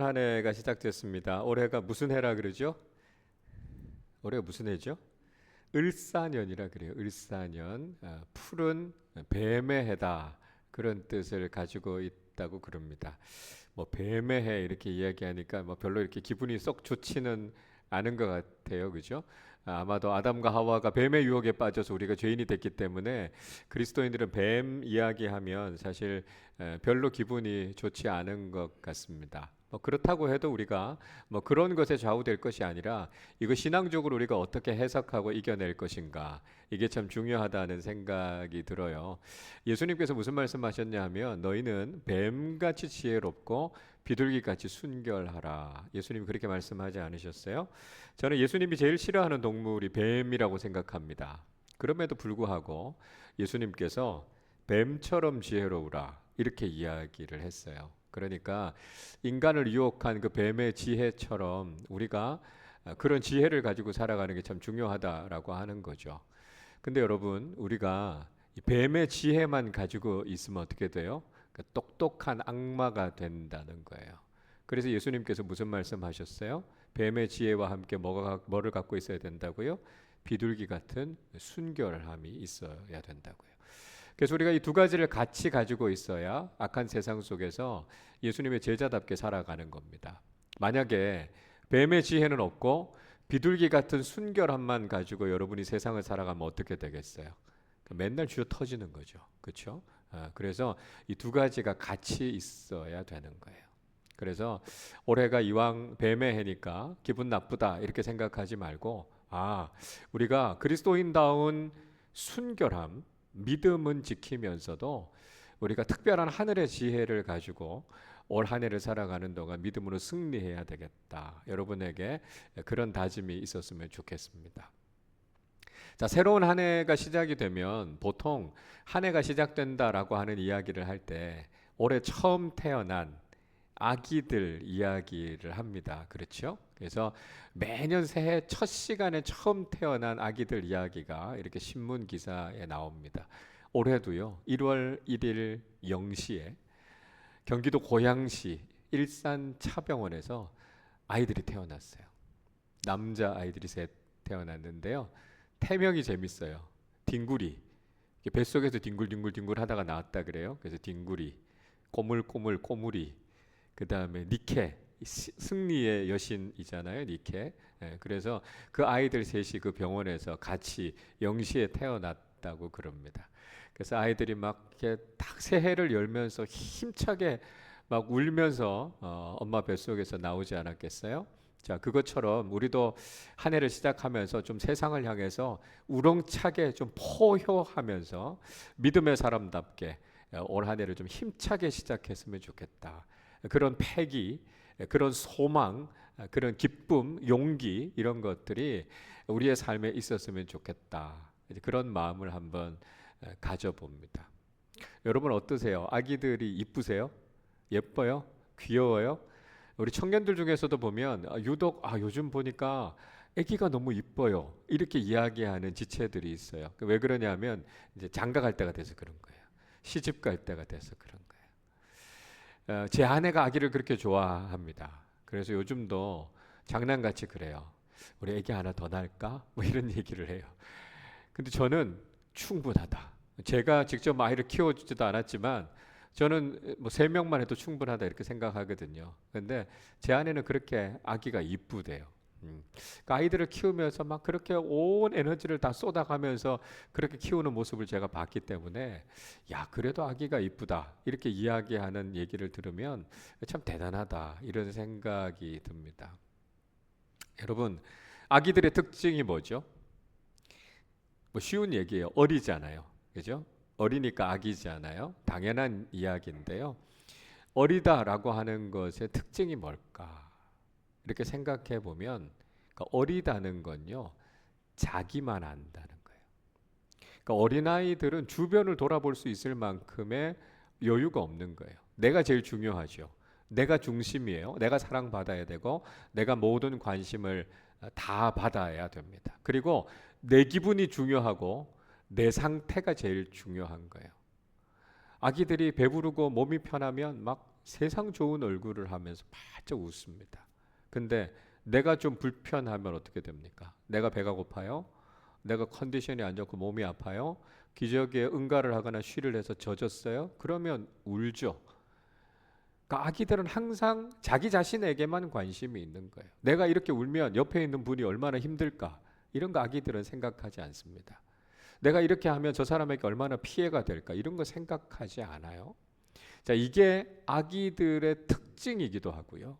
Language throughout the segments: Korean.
한 해가 시작됐습니다. 올해가 무슨 해라 그러죠? 올해가 무슨 해죠? 을사년이라 그래요. 을사년, 푸른 뱀의 해다, 그런 뜻을 가지고 있다고 그럽니다. 뭐 뱀의 해 이렇게 이야기하니까 뭐 별로 이렇게 기분이 썩 좋지는 않은 것 같아요, 그죠? 아마도 아담과 하와가 뱀의 유혹에 빠져서 우리가 죄인이 됐기 때문에 그리스도인들은 뱀 이야기하면 사실 별로 기분이 좋지 않은 것 같습니다. 뭐 그렇다고 해도 우리가 뭐 그런 것에 좌우될 것이 아니라 이거 신앙적으로 우리가 어떻게 해석하고 이겨낼 것인가, 이게 참 중요하다는 생각이 들어요. 예수님께서 무슨 말씀하셨냐 하면 너희는 뱀같이 지혜롭고 비둘기같이 순결하라. 예수님이 그렇게 말씀하지 않으셨어요? 저는 예수님이 제일 싫어하는 동물이 뱀이라고 생각합니다. 그럼에도 불구하고 예수님께서 뱀처럼 지혜로우라 이렇게 이야기를 했어요. 그러니까 인간을 유혹한 그 뱀의 지혜처럼 우리가 그런 지혜를 가지고 살아가는 게 참 중요하다라고 하는 거죠. 근데 여러분, 우리가 이 뱀의 지혜만 가지고 있으면 어떻게 돼요? 그 똑똑한 악마가 된다는 거예요. 그래서 예수님께서 무슨 말씀하셨어요? 뱀의 지혜와 함께 뭐를 갖고 있어야 된다고요? 비둘기 같은 순결함이 있어야 된다고요. 그래서 우리가 이 두 가지를 같이 가지고 있어야 악한 세상 속에서 예수님의 제자답게 살아가는 겁니다. 만약에 뱀의 지혜는 없고 비둘기 같은 순결함만 가지고 여러분이 세상을 살아가면 어떻게 되겠어요? 맨날 쥐어 터지는 거죠. 그렇죠? 그래서 이 두 가지가 같이 있어야 되는 거예요. 그래서 올해가 이왕 뱀의 해니까 기분 나쁘다 이렇게 생각하지 말고, 우리가 그리스도인다운 순결함, 믿음은 지키면서도 우리가 특별한 하늘의 지혜를 가지고 올 한 해를 살아가는 동안 믿음으로 승리해야 되겠다. 여러분에게 그런 다짐이 있었으면 좋겠습니다. 자, 새로운 한 해가 시작이 되면 보통 한 해가 시작된다라고 하는 이야기를 할 때 올해 처음 태어난 아기들 이야기를 합니다. 그렇죠? 그래서 매년 새해 첫 시간에 처음 태어난 아기들 이야기가 이렇게 신문 기사에 나옵니다. 올해도요. 1월 1일 0시에 경기도 고양시 일산 차병원에서 아이들이 태어났어요. 남자 아이들이 셋 태어났는데요. 태명이 재밌어요. 뒹구리. 뱃속에서 뒹굴뒹굴 하다가 나왔다 그래요. 그래서 뒹구리, 꼬물꼬물 꼬물이, 그 다음에 니케, 승리의 여신이잖아요, 니케. 그래서 그 아이들 셋이 그 병원에서 같이 영시에 태어났다고 그럽니다. 그래서 아이들이 막 이렇게 딱 새해를 열면서 힘차게 막 울면서 엄마 뱃속에서 나오지 않았겠어요? 자, 그것처럼 우리도 한 해를 시작하면서 좀 세상을 향해서 우렁차게 좀 포효하면서 믿음의 사람답게 올 한 해를 좀 힘차게 시작했으면 좋겠다. 그런 패기, 그런 소망, 그런 기쁨, 용기 이런 것들이 우리의 삶에 있었으면 좋겠다. 그런 마음을 한번 가져봅니다. 여러분 어떠세요? 아기들이 이쁘세요? 예뻐요? 귀여워요? 우리 청년들 중에서도 보면 유독 요즘 보니까 아기가 너무 이뻐요. 이렇게 이야기하는 지체들이 있어요. 왜 그러냐면 이제 장가 갈 때가 돼서 그런 거예요. 시집 갈 때가 돼서 그런 거예요. 제 아내가 아기를 그렇게 좋아합니다. 그래서 요즘도 장난같이 그래요. 우리 아기 하나 더 낳을까? 뭐 이런 얘기를 해요. 근데 저는 충분하다. 제가 직접 아이를 키워주지도 않았지만 저는 뭐 3명만 해도 충분하다 이렇게 생각하거든요. 근데 제 아내는 그렇게 아기가 이쁘대요. 그러니까 아이들을 키우면서 막 그렇게 온 에너지를 다 쏟아가면서 그렇게 키우는 모습을 제가 봤기 때문에 야, 그래도 아기가 이쁘다 이렇게 이야기하는 얘기를 들으면 참 대단하다 이런 생각이 듭니다. 여러분, 아기들의 특징이 뭐죠? 뭐 쉬운 얘기예요. 어리잖아요. 그죠? 어리니까 아기잖아요. 당연한 이야기인데요. 어리다라고 하는 것의 특징이 뭘까? 이렇게 생각해 보면 그러니까 어리다는 건요. 자기만 안다는 거예요. 그러니까 어린아이들은 주변을 돌아볼 수 있을 만큼의 여유가 없는 거예요. 내가 제일 중요하죠. 내가 중심이에요. 내가 사랑받아야 되고 내가 모든 관심을 다 받아야 됩니다. 그리고 내 기분이 중요하고 내 상태가 제일 중요한 거예요. 아기들이 배부르고 몸이 편하면 막 세상 좋은 얼굴을 하면서 바짝 웃습니다. 근데 내가 좀 불편하면 어떻게 됩니까? 내가 배가 고파요? 내가 컨디션이 안 좋고 몸이 아파요? 기저귀에 응가를 하거나 쉬를 해서 젖었어요? 그러면 울죠. 그러니까 아기들은 항상 자기 자신에게만 관심이 있는 거예요. 내가 이렇게 울면 옆에 있는 분이 얼마나 힘들까? 이런 거 아기들은 생각하지 않습니다. 내가 이렇게 하면 저 사람에게 얼마나 피해가 될까? 이런 거 생각하지 않아요. 자, 이게 아기들의 특징이기도 하고요.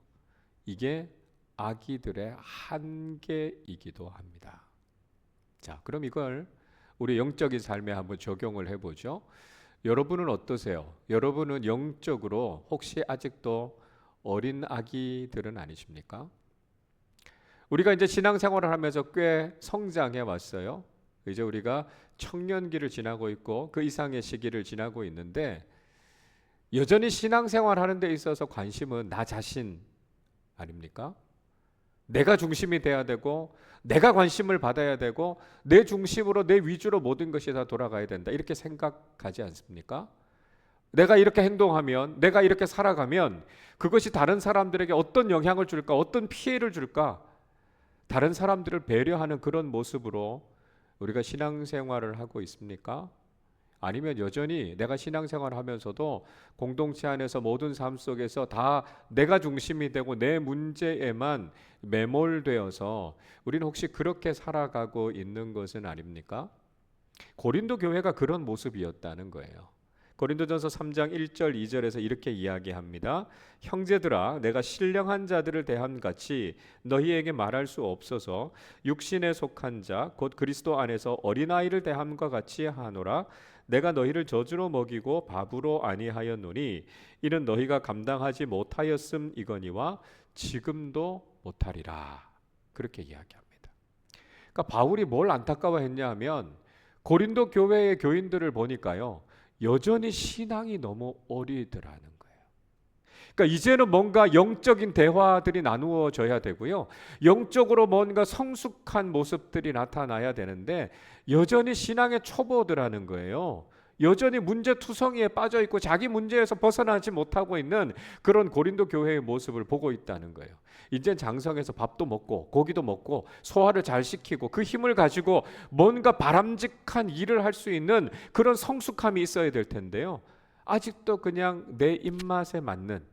이게 아기들의 한계이기도 합니다. 자, 그럼 이걸 우리 영적인 삶에 한번 적용을 해보죠. 여러분은 어떠세요? 여러분은 영적으로 혹시 아직도 어린 아기들은 아니십니까? 우리가 이제 신앙생활을 하면서 꽤 성장해 왔어요. 이제 우리가 청년기를 지나고 있고 그 이상의 시기를 지나고 있는데 여전히 신앙생활 하는 데 있어서 관심은 나 자신 아닙니까? 내가 중심이 돼야 되고 내가 관심을 받아야 되고 내 중심으로 내 위주로 모든 것이 다 돌아가야 된다. 이렇게 생각하지 않습니까? 내가 이렇게 행동하면 내가 이렇게 살아가면 그것이 다른 사람들에게 어떤 영향을 줄까? 어떤 피해를 줄까? 다른 사람들을 배려하는 그런 모습으로 우리가 신앙생활을 하고 있습니까? 아니면 여전히 내가 신앙생활을 하면서도 공동체 안에서 모든 삶 속에서 다 내가 중심이 되고 내 문제에만 매몰되어서 우리는 혹시 그렇게 살아가고 있는 것은 아닙니까? 고린도 교회가 그런 모습이었다는 거예요. 고린도전서 3장 1절 2절에서 이렇게 이야기합니다. 형제들아 내가 신령한 자들을 대함 같이 너희에게 말할 수 없어서 육신에 속한 자 곧 그리스도 안에서 어린아이를 대함과 같이 하노라. 내가 너희를 젖으로 먹이고 밥으로 아니하였노니 이는 너희가 감당하지 못하였음이거니와 지금도 못하리라. 그렇게 이야기합니다. 그러니까 바울이 뭘 안타까워했냐 하면 고린도 교회의 교인들을 보니까요. 여전히 신앙이 너무 어리더라는 거예요. 그러니까 이제는 뭔가 영적인 대화들이 나누어져야 되고요. 영적으로 뭔가 성숙한 모습들이 나타나야 되는데 여전히 신앙의 초보들하는 거예요. 여전히 문제투성이에 빠져 있고 자기 문제에서 벗어나지 못하고 있는 그런 고린도 교회의 모습을 보고 있다는 거예요. 이제 장성해서 밥도 먹고 고기도 먹고 소화를 잘 시키고 그 힘을 가지고 뭔가 바람직한 일을 할 수 있는 그런 성숙함이 있어야 될 텐데요. 아직도 그냥 내 입맛에 맞는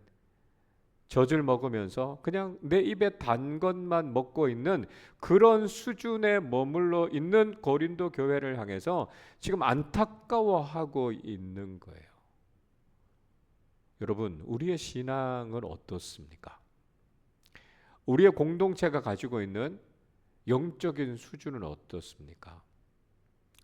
젖을 먹으면서 그냥 내 입에 단 것만 먹고 있는 그런 수준에 머물러 있는 고린도 교회를 향해서 지금 안타까워하고 있는 거예요. 여러분, 우리의 신앙은 어떻습니까? 우리의 공동체가 가지고 있는 영적인 수준은 어떻습니까?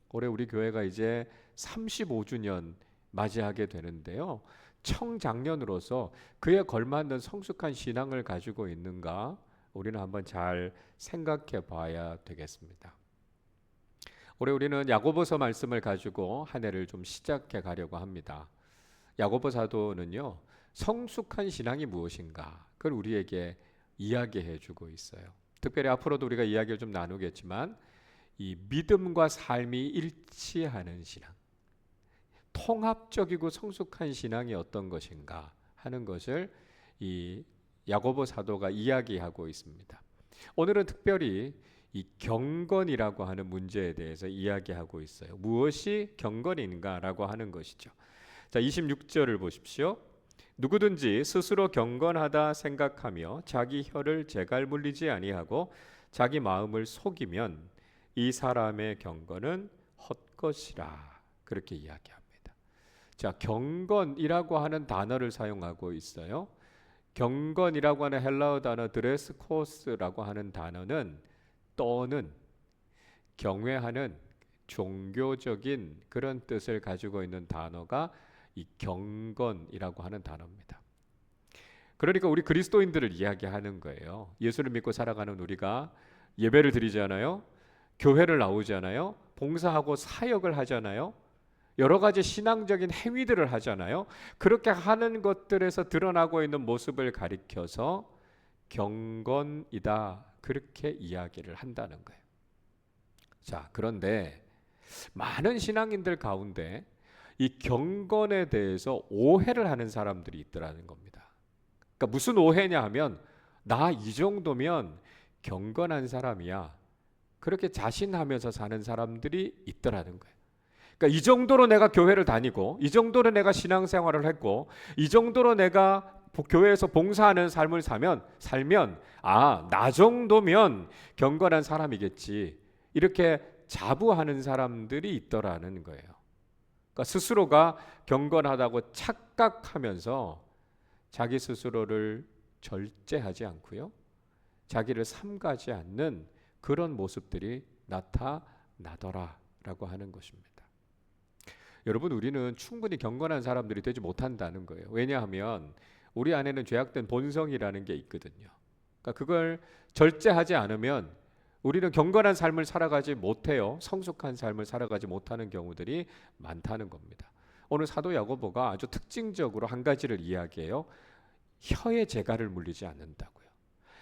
올해 우리 교회가 이제 35주년 맞이하게 되는데요. 청장년으로서 그에 걸맞는 성숙한 신앙을 가지고 있는가 우리는 한번 잘 생각해 봐야 되겠습니다. 올해 우리는 야고보서 말씀을 가지고 한 해를 좀 시작해 가려고 합니다. 야고보 사도는요. 성숙한 신앙이 무엇인가 그걸 우리에게 이야기해 주고 있어요. 특별히 앞으로도 우리가 이야기를 좀 나누겠지만 이 믿음과 삶이 일치하는 신앙, 통합적이고 성숙한 신앙이 어떤 것인가 하는 것을 이 야고보 사도가 이야기하고 있습니다. 오늘은 특별히 이 경건이라고 하는 문제에 대해서 이야기하고 있어요. 무엇이 경건인가라고 하는 것이죠. 자, 26절을 보십시오. 누구든지 스스로 경건하다 생각하며 자기 혀를 제갈 물리지 아니하고 자기 마음을 속이면 이 사람의 경건은 헛것이라. 그렇게 이야기합니다. 자, 경건이라고 하는 단어를 사용하고 있어요. 경건이라고 하는 헬라어 단어 드레스코스라고 하는 단어는 떠는, 경외하는, 종교적인 그런 뜻을 가지고 있는 단어가 이 경건이라고 하는 단어입니다. 그러니까 우리 그리스도인들을 이야기하는 거예요. 예수를 믿고 살아가는 우리가 예배를 드리잖아요. 교회를 나오잖아요. 봉사하고 사역을 하잖아요. 여러 가지 신앙적인 행위들을 하잖아요. 그렇게 하는 것들에서 드러나고 있는 모습을 가리켜서 경건이다. 그렇게 이야기를 한다는 거예요. 자, 그런데 많은 신앙인들 가운데 이 경건에 대해서 오해를 하는 사람들이 있더라는 겁니다. 그러니까 무슨 오해냐 하면 나 이 정도면 경건한 사람이야. 그렇게 자신하면서 사는 사람들이 있더라는 거예요. 그러니까 이 정도로 내가 교회를 다니고 이 정도로 내가 신앙생활을 했고 이 정도로 내가 교회에서 봉사하는 삶을 살면 나 정도면 경건한 사람이겠지. 이렇게 자부하는 사람들이 있더라는 거예요. 그러니까 스스로가 경건하다고 착각하면서 자기 스스로를 절제하지 않고요. 자기를 삼가지 않는 그런 모습들이 나타나더라라고 하는 것입니다. 여러분, 우리는 충분히 경건한 사람들이 되지 못한다는 거예요. 왜냐하면 우리 안에는 죄악된 본성이라는 게 있거든요. 그러니까 그걸 절제하지 않으면 우리는 경건한 삶을 살아가지 못해요. 성숙한 삶을 살아가지 못하는 경우들이 많다는 겁니다. 오늘 사도 야고보가 아주 특징적으로 한 가지를 이야기해요. 혀의 재갈을 물리지 않는다고요.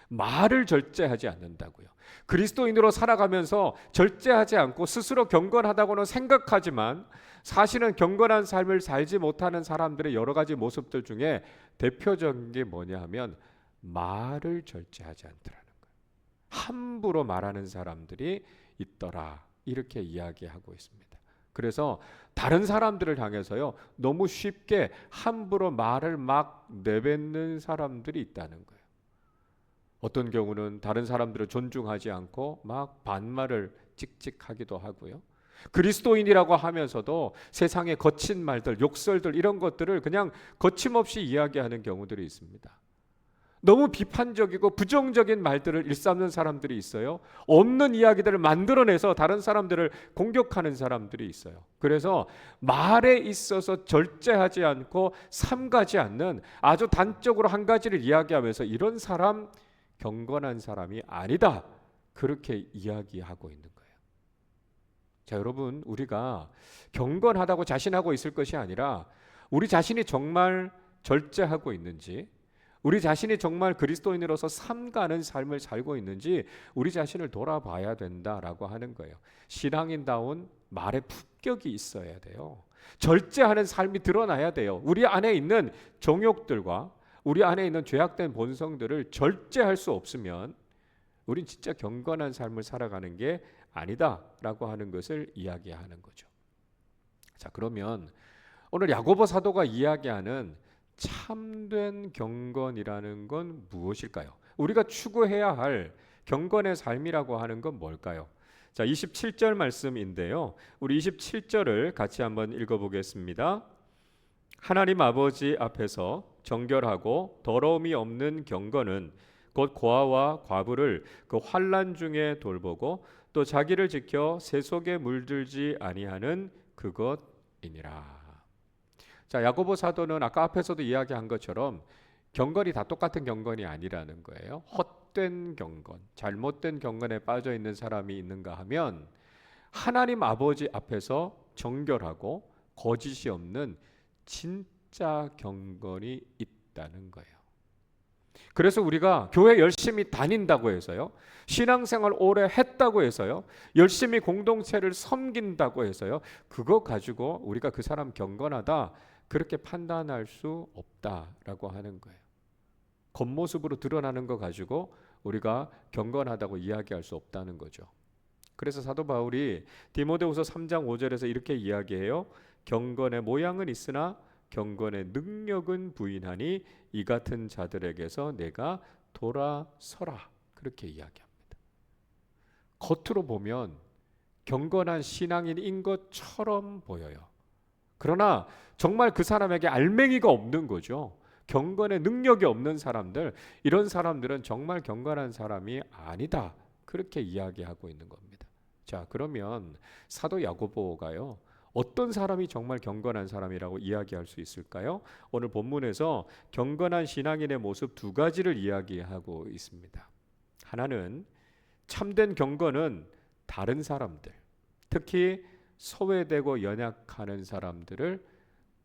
말을 절제하지 않는다고요. 그리스도인으로 살아가면서 절제하지 않고 스스로 경건하다고는 생각하지만 사실은 경건한 삶을 살지 못하는 사람들의 여러 가지 모습들 중에 대표적인 게 뭐냐 하면 말을 절제하지 않더라는 거예요. 함부로 말하는 사람들이 있더라. 이렇게 이야기하고 있습니다. 그래서 다른 사람들을 향해서요, 너무 쉽게 함부로 말을 막 내뱉는 사람들이 있다는 거예요. 어떤 경우는 다른 사람들을 존중하지 않고 막 반말을 찍찍하기도 하고요. 그리스도인이라고 하면서도 세상의 거친 말들, 욕설들 이런 것들을 그냥 거침없이 이야기하는 경우들이 있습니다. 너무 비판적이고 부정적인 말들을 일삼는 사람들이 있어요. 없는 이야기들을 만들어내서 다른 사람들을 공격하는 사람들이 있어요. 그래서 말에 있어서 절제하지 않고 삼가지 않는 아주 단적으로 한 가지를 이야기하면서 이런 사람 경건한 사람이 아니다. 그렇게 이야기하고 있는 거예요. 자, 여러분, 우리가 경건하다고 자신하고 있을 것이 아니라 우리 자신이 정말 절제하고 있는지, 우리 자신이 정말 그리스도인으로서 삼가는 삶을 살고 있는지 우리 자신을 돌아봐야 된다라고 하는 거예요. 신앙인다운 말의 품격이 있어야 돼요. 절제하는 삶이 드러나야 돼요. 우리 안에 있는 정욕들과 우리 안에 있는 죄악된 본성들을 절제할 수 없으면 우린 진짜 경건한 삶을 살아가는 게 아니다라고 하는 것을 이야기하는 거죠. 자, 그러면 오늘 야고보 사도가 이야기하는 참된 경건이라는 건 무엇일까요? 우리가 추구해야 할 경건의 삶이라고 하는 건 뭘까요? 자, 27절 말씀인데요. 우리 27절을 같이 한번 읽어보겠습니다. 하나님 아버지 앞에서 정결하고 더러움이 없는 경건은 곧 고아와 과부를 그 환난 중에 돌보고 또 자기를 지켜 새 속에 물들지 아니하는 그것이니라. 자, 야고보 사도는 아까 앞에서도 이야기한 것처럼 경건이 다 똑같은 경건이 아니라는 거예요. 헛된 경건, 잘못된 경건에 빠져 있는 사람이 있는가 하면 하나님 아버지 앞에서 정결하고 거짓이 없는 진짜 경건이 있다는 거예요. 그래서 우리가 교회 열심히 다닌다고 해서요, 신앙생활 오래 했다고 해서요, 열심히 공동체를 섬긴다고 해서요, 그거 가지고 우리가 그 사람 경건하다 그렇게 판단할 수 없다라고 하는 거예요. 겉모습으로 드러나는 거 가지고 우리가 경건하다고 이야기할 수 없다는 거죠. 그래서 사도 바울이 디모데후서 3장 5절에서 이렇게 이야기해요. 경건의 모양은 있으나 경건의 능력은 부인하니 이 같은 자들에게서 내가 돌아서라. 그렇게 이야기합니다. 겉으로 보면 경건한 신앙인인 것처럼 보여요. 그러나 정말 그 사람에게 알맹이가 없는 거죠. 경건의 능력이 없는 사람들, 이런 사람들은 정말 경건한 사람이 아니다. 그렇게 이야기하고 있는 겁니다. 자, 그러면 사도 야고보가요, 어떤 사람이 정말 경건한 사람이라고 이야기할 수 있을까요? 오늘 본문에서 경건한 신앙인의 모습 두 가지를 이야기하고 있습니다. 하나는 참된 경건은 다른 사람들, 특히 소외되고 연약하는 사람들을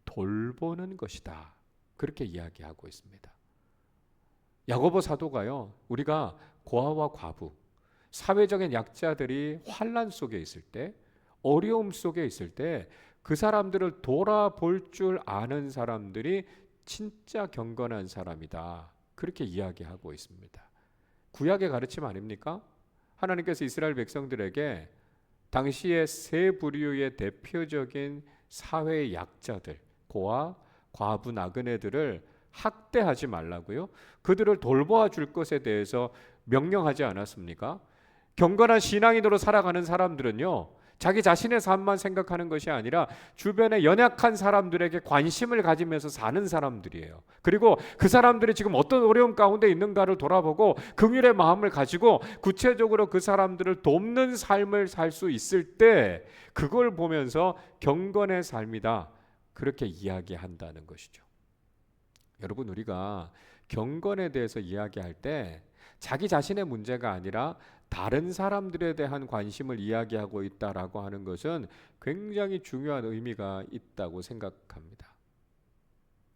돌보는 것이다. 그렇게 이야기하고 있습니다. 야고보 사도가요, 우리가 고아와 과부, 사회적인 약자들이 환난 속에 있을 때, 어려움 속에 있을 때 그 사람들을 돌아볼 줄 아는 사람들이 진짜 경건한 사람이다. 그렇게 이야기하고 있습니다. 구약의 가르침 아닙니까? 하나님께서 이스라엘 백성들에게 당시의 세 부류의 대표적인 사회의 약자들, 고아, 과부, 나그네들을 학대하지 말라고요. 그들을 돌보아 줄 것에 대해서 명령하지 않았습니까? 경건한 신앙인으로 살아가는 사람들은요, 자기 자신의 삶만 생각하는 것이 아니라 주변의 연약한 사람들에게 관심을 가지면서 사는 사람들이에요. 그리고 그 사람들이 지금 어떤 어려움 가운데 있는가를 돌아보고 긍휼의 마음을 가지고 구체적으로 그 사람들을 돕는 삶을 살 수 있을 때 그걸 보면서 경건의 삶이다. 그렇게 이야기한다는 것이죠. 여러분, 우리가 경건에 대해서 이야기할 때 자기 자신의 문제가 아니라 다른 사람들에 대한 관심을 이야기하고 있다라고 하는 것은 굉장히 중요한 의미가 있다고 생각합니다.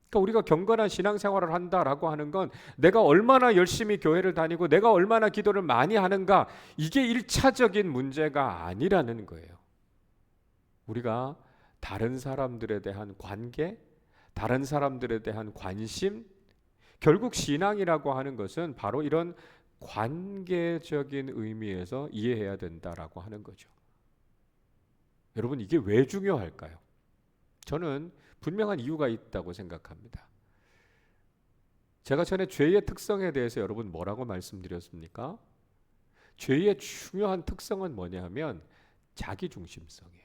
그러니까 우리가 경건한 신앙생활을 한다라고 하는 건 내가 얼마나 열심히 교회를 다니고 내가 얼마나 기도를 많이 하는가, 이게 1차적인 문제가 아니라는 거예요. 우리가 다른 사람들에 대한 관계, 다른 사람들에 대한 관심, 결국 신앙이라고 하는 것은 바로 이런 관계적인 의미에서 이해해야 된다라고 하는 거죠. 여러분, 이게 왜 중요할까요? 저는 분명한 이유가 있다고 생각합니다. 제가 전에 죄의 특성에 대해서 여러분 뭐라고 말씀드렸습니까? 죄의 중요한 특성은 뭐냐 하면 자기중심성이에요.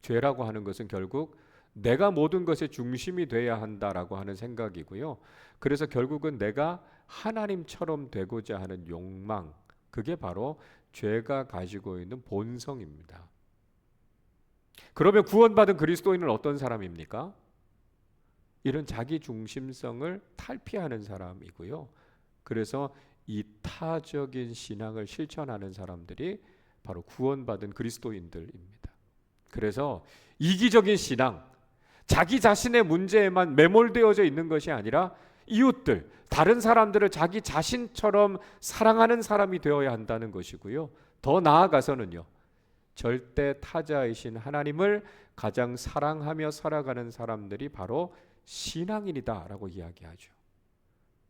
죄라고 하는 것은 결국 내가 모든 것의 중심이 돼야 한다라고 하는 생각이고요. 그래서 결국은 내가 하나님처럼 되고자 하는 욕망, 그게 바로 죄가 가지고 있는 본성입니다. 그러면 구원받은 그리스도인은 어떤 사람입니까? 이런 자기중심성을 탈피하는 사람이고요. 그래서 이타적인 신앙을 실천하는 사람들이 바로 구원받은 그리스도인들입니다. 그래서 이기적인 신앙, 자기 자신의 문제에만 매몰되어져 있는 것이 아니라 이웃들, 다른 사람들을 자기 자신처럼 사랑하는 사람이 되어야 한다는 것이고요. 더 나아가서는요, 절대 타자이신 하나님을 가장 사랑하며 살아가는 사람들이 바로 신앙인이다라고 이야기하죠.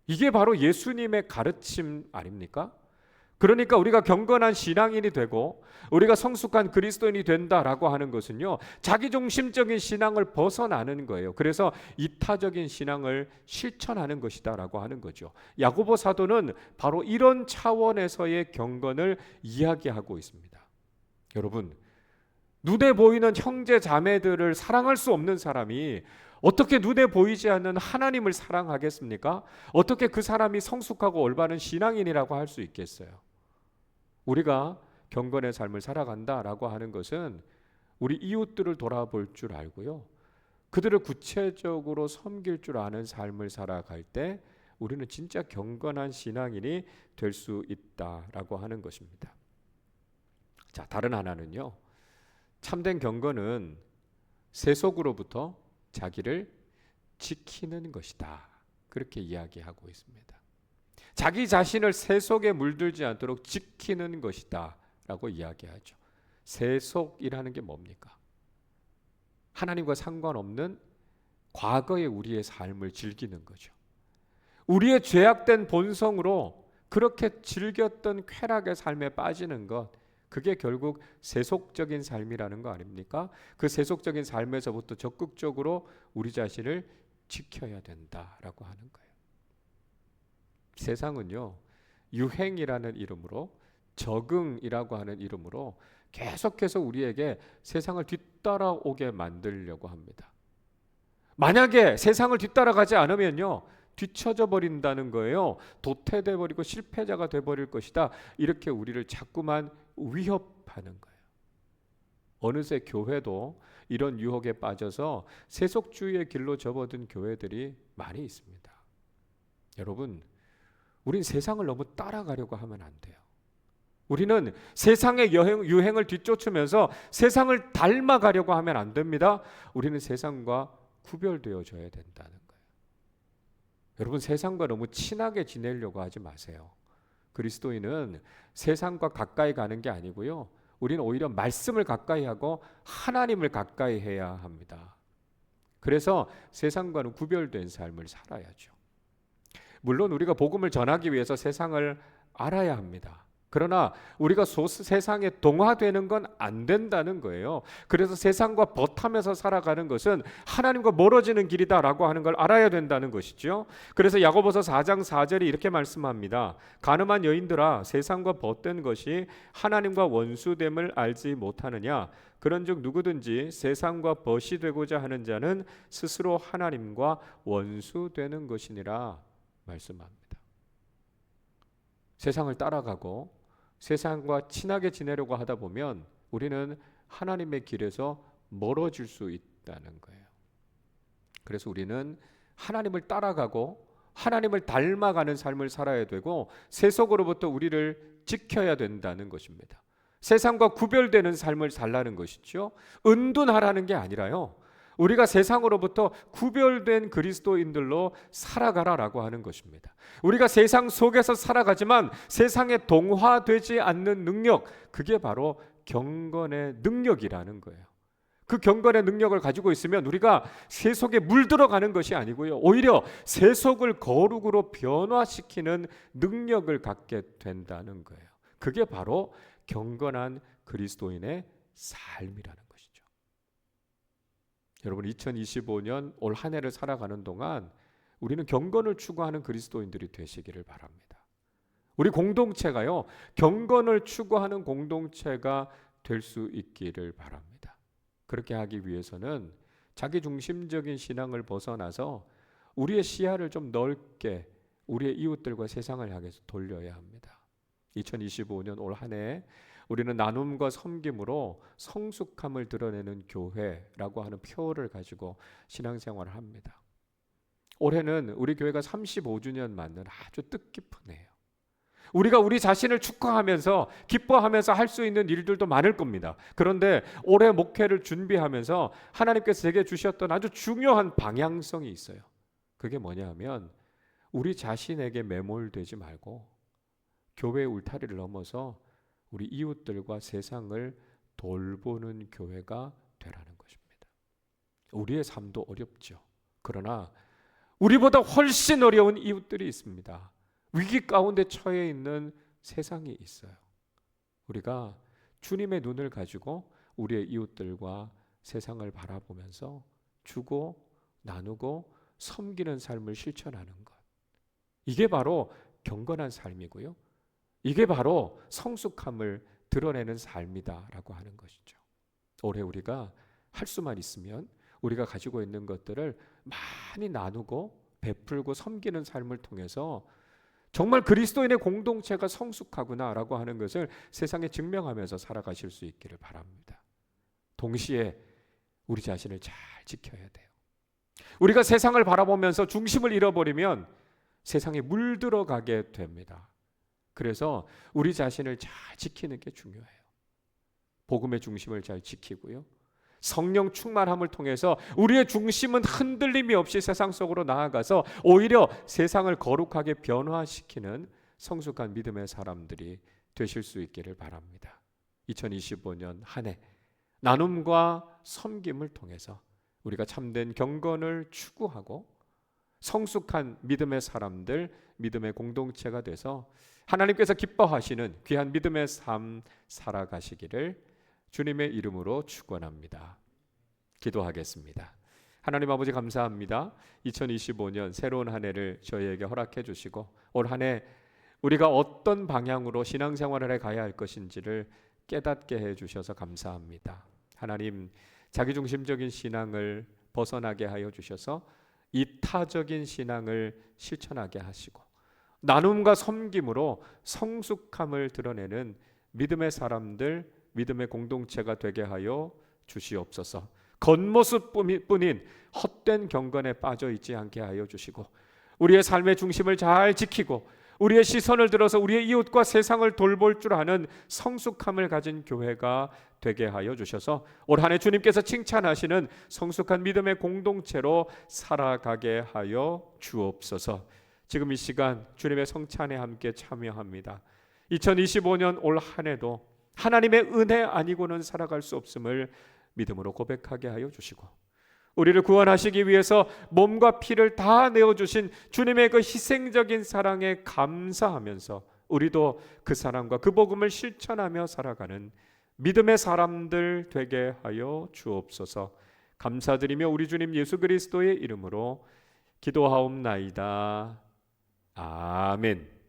이게 바로 예수님의 가르침 아닙니까? 그러니까 우리가 경건한 신앙인이 되고 우리가 성숙한 그리스도인이 된다라고 하는 것은요, 자기중심적인 신앙을 벗어나는 거예요. 그래서 이타적인 신앙을 실천하는 것이다라고 하는 거죠. 야고보 사도는 바로 이런 차원에서의 경건을 이야기하고 있습니다. 여러분, 눈에 보이는 형제 자매들을 사랑할 수 없는 사람이 어떻게 눈에 보이지 않는 하나님을 사랑하겠습니까? 어떻게 그 사람이 성숙하고 올바른 신앙인이라고 할 수 있겠어요? 우리가 경건의 삶을 살아간다라고 하는 것은 우리 이웃들을 돌아볼 줄 알고요, 그들을 구체적으로 섬길 줄 아는 삶을 살아갈 때 우리는 진짜 경건한 신앙인이 될 수 있다라고 하는 것입니다. 자, 다른 하나는요, 참된 경건은 세속으로부터 자기를 지키는 것이다. 그렇게 이야기하고 있습니다. 자기 자신을 세속에 물들지 않도록 지키는 것이다 라고 이야기하죠. 세속이라는 게 뭡니까? 하나님과 상관없는 과거의 우리의 삶을 즐기는 거죠. 우리의 죄악된 본성으로 그렇게 즐겼던 쾌락의 삶에 빠지는 것, 그게 결국 세속적인 삶이라는 거 아닙니까? 그 세속적인 삶에서부터 적극적으로 우리 자신을 지켜야 된다라고 하는 거예요. 세상은요, 유행이라는 이름으로, 적응이라고 하는 이름으로 계속해서 우리에게 세상을 뒤따라오게 만들려고 합니다. 만약에 세상을 뒤따라가지 않으면요, 뒤처져 버린다는 거예요. 도태돼 버리고 실패자가 돼 버릴 것이다. 이렇게 우리를 자꾸만 위협하는 거예요. 어느새 교회도 이런 유혹에 빠져서 세속주의의 길로 접어든 교회들이 많이 있습니다. 여러분, 우린 세상을 너무 따라가려고 하면 안 돼요. 우리는 세상의 유행을 뒤쫓으면서 세상을 닮아가려고 하면 안 됩니다. 우리는 세상과 구별되어져야 된다는 거예요. 여러분, 세상과 너무 친하게 지내려고 하지 마세요. 그리스도인은 세상과 가까이 가는 게 아니고요, 우리는 오히려 말씀을 가까이 하고 하나님을 가까이 해야 합니다. 그래서 세상과는 구별된 삶을 살아야죠. 물론 우리가 복음을 전하기 위해서 세상을 알아야 합니다. 그러나 우리가 세상에 동화되는 건 안 된다는 거예요. 그래서 세상과 버타면서 살아가는 것은 하나님과 멀어지는 길이다라고 하는 걸 알아야 된다는 것이죠. 그래서 야고보서 4장 4절이 이렇게 말씀합니다. 가늠한 여인들아, 세상과 벗된 것이 하나님과 원수됨을 알지 못하느냐? 그런즉 누구든지 세상과 벗이 되고자 하는 자는 스스로 하나님과 원수되는 것이니라 말씀합니다. 세상을 따라가고 세상과 친하게 지내려고 하다 보면 우리는 하나님의 길에서 멀어질 수 있다는 거예요. 그래서 우리는 하나님을 따라가고 하나님을 닮아가는 삶을 살아야 되고 세속으로부터 우리를 지켜야 된다는 것입니다. 세상과 구별되는 삶을 살라는 것이죠. 은둔하라는 게 아니라요, 우리가 세상으로부터 구별된 그리스도인들로 살아가라라고 하는 것입니다. 우리가 세상 속에서 살아가지만 세상에 동화되지 않는 능력, 그게 바로 경건의 능력이라는 거예요. 그 경건의 능력을 가지고 있으면 우리가 세속에 물들어가는 것이 아니고요, 오히려 세속을 거룩으로 변화시키는 능력을 갖게 된다는 거예요. 그게 바로 경건한 그리스도인의 삶이라는 거예요. 여러분, 2025년 올 한 해를 살아가는 동안 우리는 경건을 추구하는 그리스도인들이 되시기를 바랍니다. 우리 공동체가요, 경건을 추구하는 공동체가 될 수 있기를 바랍니다. 그렇게 하기 위해서는 자기중심적인 신앙을 벗어나서 우리의 시야를 좀 넓게 우리의 이웃들과 세상을 향해서 돌려야 합니다. 2025년 올 한 해 우리는 나눔과 섬김으로 성숙함을 드러내는 교회라고 하는 표어를 가지고 신앙생활을 합니다. 올해는 우리 교회가 35주년 맞는 아주 뜻깊은 해예요. 우리가 우리 자신을 축하하면서 기뻐하면서 할 수 있는 일들도 많을 겁니다. 그런데 올해 목회를 준비하면서 하나님께서 제게 주셨던 아주 중요한 방향성이 있어요. 그게 뭐냐 하면 우리 자신에게 매몰되지 말고 교회의 울타리를 넘어서 우리 이웃들과 세상을 돌보는 교회가 되라는 것입니다. 우리의 삶도 어렵죠. 그러나 우리보다 훨씬 어려운 이웃들이 있습니다. 위기 가운데 처해 있는 세상이 있어요. 우리가 주님의 눈을 가지고 우리의 이웃들과 세상을 바라보면서 주고 나누고 섬기는 삶을 실천하는 것, 이게 바로 경건한 삶이고요, 이게 바로 성숙함을 드러내는 삶이다라고 하는 것이죠. 올해 우리가 할 수만 있으면 우리가 가지고 있는 것들을 많이 나누고 베풀고 섬기는 삶을 통해서 정말 그리스도인의 공동체가 성숙하구나라고 하는 것을 세상에 증명하면서 살아가실 수 있기를 바랍니다. 동시에 우리 자신을 잘 지켜야 돼요. 우리가 세상을 바라보면서 중심을 잃어버리면 세상에 물들어가게 됩니다. 그래서 우리 자신을 잘 지키는 게 중요해요. 복음의 중심을 잘 지키고요, 성령 충만함을 통해서 우리의 중심은 흔들림이 없이 세상 속으로 나아가서 오히려 세상을 거룩하게 변화시키는 성숙한 믿음의 사람들이 되실 수 있기를 바랍니다. 2025년 한 해 나눔과 섬김을 통해서 우리가 참된 경건을 추구하고 성숙한 믿음의 사람들, 믿음의 공동체가 돼서 하나님께서 기뻐하시는 귀한 믿음의 삶 살아가시기를 주님의 이름으로 축원합니다. 기도하겠습니다. 하나님 아버지, 감사합니다. 2025년 새로운 한 해를 저희에게 허락해 주시고 올 한 해 우리가 어떤 방향으로 신앙생활을 해 가야 할 것인지를 깨닫게 해 주셔서 감사합니다. 하나님, 자기중심적인 신앙을 벗어나게 하여 주셔서 이타적인 신앙을 실천하게 하시고 나눔과 섬김으로 성숙함을 드러내는 믿음의 사람들, 믿음의 공동체가 되게 하여 주시옵소서. 겉모습뿐인 헛된 경건에 빠져 있지 않게 하여 주시고 우리의 삶의 중심을 잘 지키고 우리의 시선을 들어서 우리의 이웃과 세상을 돌볼 줄 아는 성숙함을 가진 교회가 되게 하여 주셔서 올 한 해 주님께서 칭찬하시는 성숙한 믿음의 공동체로 살아가게 하여 주옵소서. 지금 이 시간 주님의 성찬에 함께 참여합니다. 2025년 올 한 해도 하나님의 은혜 아니고는 살아갈 수 없음을 믿음으로 고백하게 하여 주시고, 우리를 구원하시기 위해서 몸과 피를 다 내어주신 주님의 그 희생적인 사랑에 감사하면서 우리도 그 사랑과 그 복음을 실천하며 살아가는 믿음의 사람들 되게 하여 주옵소서. 감사드리며 우리 주님 예수 그리스도의 이름으로 기도하옵나이다. 아멘.